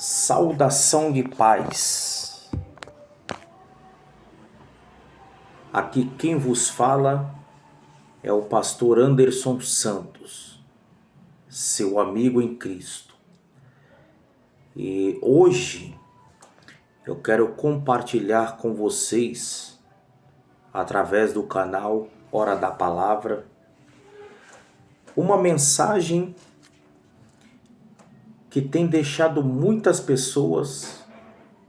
Saudação de paz. Aqui quem vos fala é o pastor Anderson Santos, seu amigo em Cristo. E hoje eu quero compartilhar com vocês, através do canal Hora da Palavra, uma mensagem que tem deixado muitas pessoas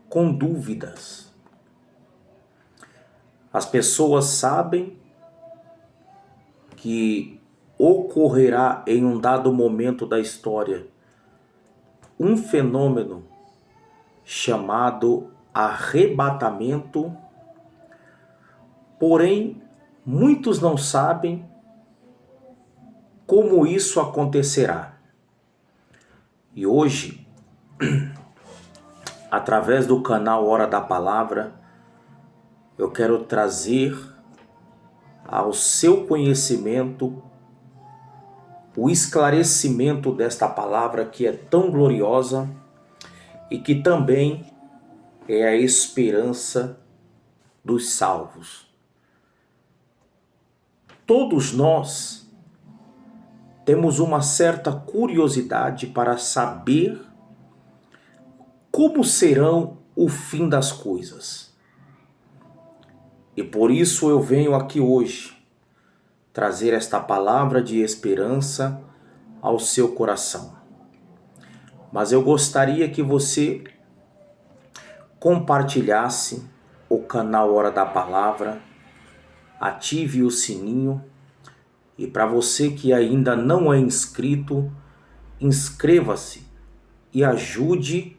com dúvidas. As pessoas sabem que ocorrerá em um dado momento da história um fenômeno chamado arrebatamento, porém muitos não sabem como isso acontecerá. E hoje, através do canal Hora da Palavra, eu quero trazer ao seu conhecimento o esclarecimento desta palavra que é tão gloriosa e que também é a esperança dos salvos. Todos nós temos uma certa curiosidade para saber como serão o fim das coisas. E por isso eu venho aqui hoje trazer esta palavra de esperança ao seu coração. Mas eu gostaria que você compartilhasse o canal Hora da Palavra, ative o sininho. E para você que ainda não é inscrito, inscreva-se e ajude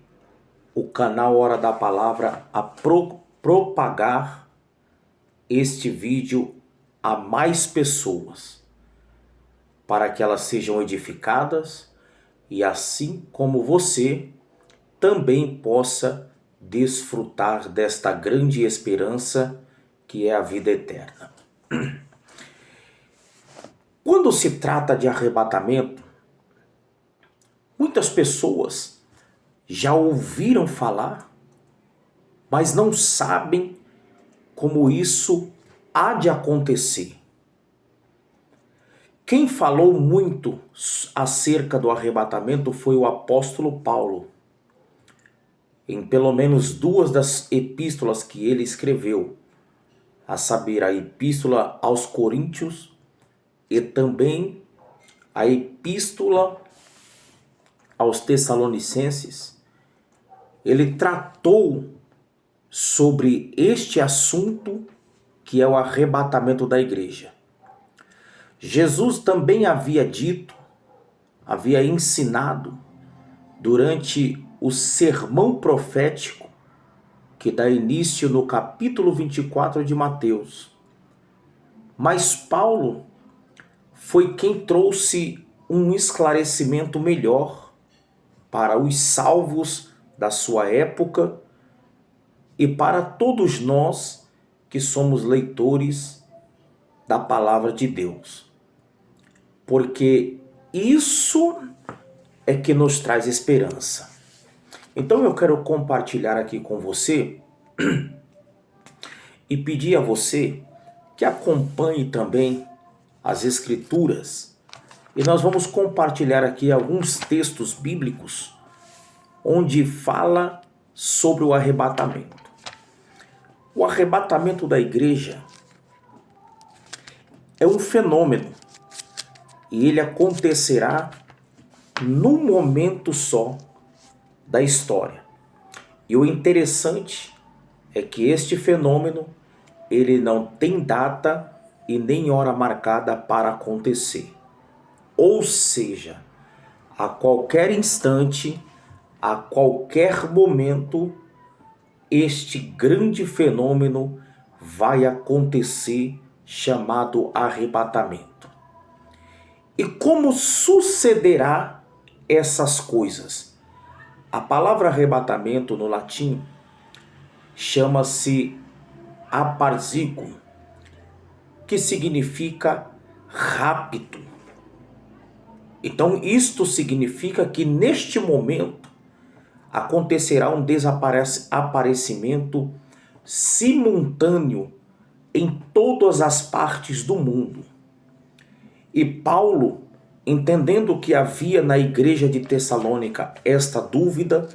o canal Hora da Palavra a propagar este vídeo a mais pessoas, para que elas sejam edificadas e assim como você também possa desfrutar desta grande esperança que é a vida eterna. Quando se trata de arrebatamento, muitas pessoas já ouviram falar, mas não sabem como isso há de acontecer. Quem falou muito acerca do arrebatamento foi o apóstolo Paulo, em pelo menos duas das epístolas que ele escreveu, a saber, a Epístola aos Coríntios e também a Epístola aos Tessalonicenses. Ele tratou sobre este assunto que é o arrebatamento da igreja. Jesus também havia dito, havia ensinado durante o sermão profético que dá início no capítulo 24 de Mateus. Mas Paulo foi quem trouxe um esclarecimento melhor para os salvos da sua época e para todos nós que somos leitores da palavra de Deus. Porque isso é que nos traz esperança. Então eu quero compartilhar aqui com você e pedir a você que acompanhe também as Escrituras, e nós vamos compartilhar aqui alguns textos bíblicos onde fala sobre o arrebatamento. O arrebatamento da igreja é um fenômeno e ele acontecerá num momento só da história. E o interessante é que este fenômeno ele não tem data e nem hora marcada para acontecer. Ou seja, a qualquer instante, a qualquer momento, este grande fenômeno vai acontecer, chamado arrebatamento. E como sucederá essas coisas? A palavra arrebatamento no latim chama-se aparzigo, que significa rápido. Então isto significa que neste momento acontecerá um desaparecimento simultâneo em todas as partes do mundo. E Paulo, entendendo que havia na igreja de Tessalônica esta dúvida,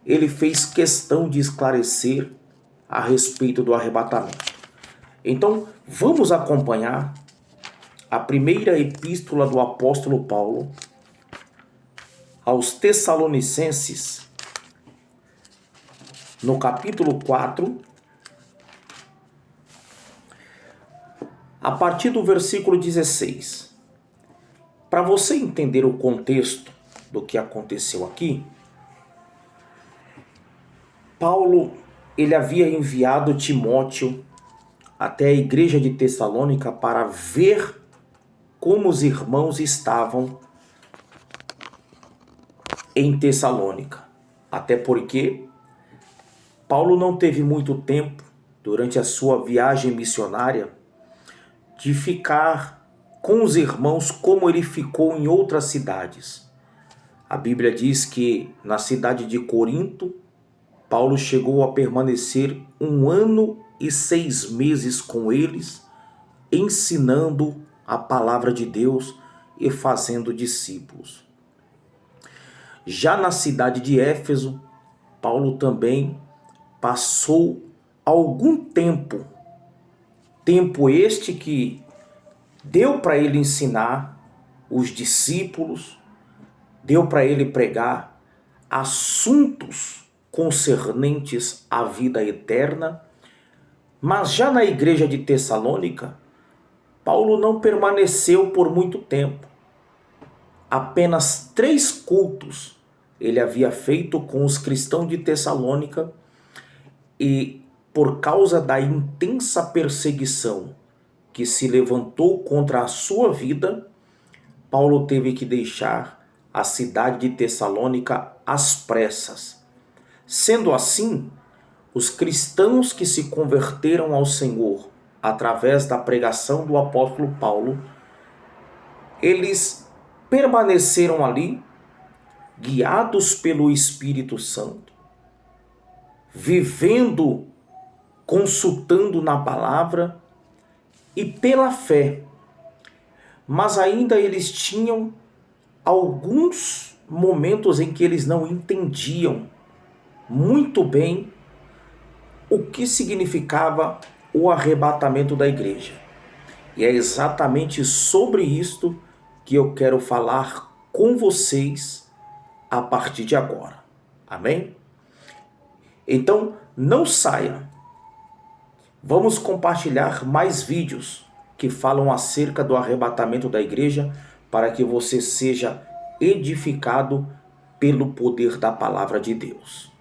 ele fez questão de esclarecer a respeito do arrebatamento. Então, vamos acompanhar a primeira epístola do apóstolo Paulo aos Tessalonicenses, no capítulo 4, a partir do versículo 16. Para você entender o contexto do que aconteceu aqui, Paulo, ele havia enviado Timóteo até a igreja de Tessalônica para ver como os irmãos estavam em Tessalônica. Até porque Paulo não teve muito tempo, durante a sua viagem missionária, de ficar com os irmãos como ele ficou em outras cidades. A Bíblia diz que na cidade de Corinto, Paulo chegou a permanecer 1 ano e 6 meses com eles, ensinando a palavra de Deus e fazendo discípulos. Já na cidade de Éfeso, Paulo também passou algum tempo este que deu para ele ensinar os discípulos, deu para ele pregar assuntos concernentes à vida eterna. Mas já na igreja de Tessalônica, Paulo não permaneceu por muito tempo. Apenas 3 cultos ele havia feito com os cristãos de Tessalônica, e por causa da intensa perseguição que se levantou contra a sua vida, Paulo teve que deixar a cidade de Tessalônica às pressas. Sendo assim, os cristãos que se converteram ao Senhor através da pregação do apóstolo Paulo, eles permaneceram ali, guiados pelo Espírito Santo, vivendo, consultando na palavra e pela fé. Mas ainda eles tinham alguns momentos em que eles não entendiam muito bem o que significava o arrebatamento da igreja. E é exatamente sobre isto que eu quero falar com vocês a partir de agora. Amém? Então, não saia. Vamos compartilhar mais vídeos que falam acerca do arrebatamento da igreja, para que você seja edificado pelo poder da palavra de Deus.